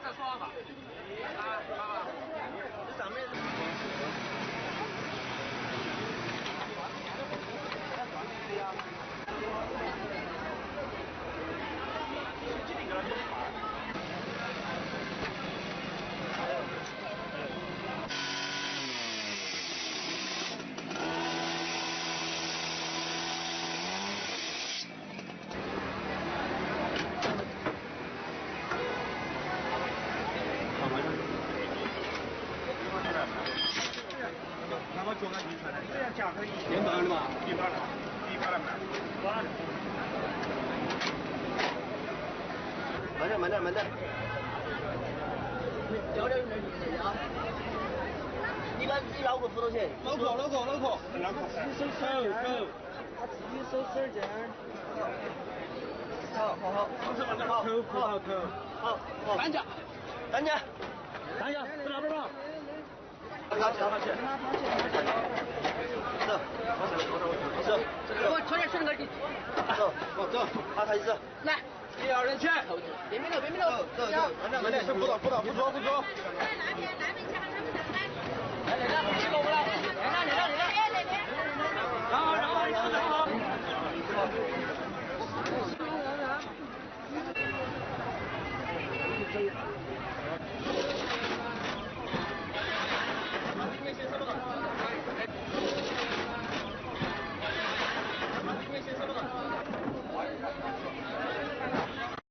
再说吧。这上面。连板的吧？一板的，一板的板。慢点，慢点，慢点。交点点啊！你把自己脑壳扶到起。脑壳。自己手使点儿。他自己手使点儿。好。好。担架，不拿不拿。拿起。走，我穿点水个底。走，把他一走。来，第二人去。别迷路。走，慢点，不坐。来，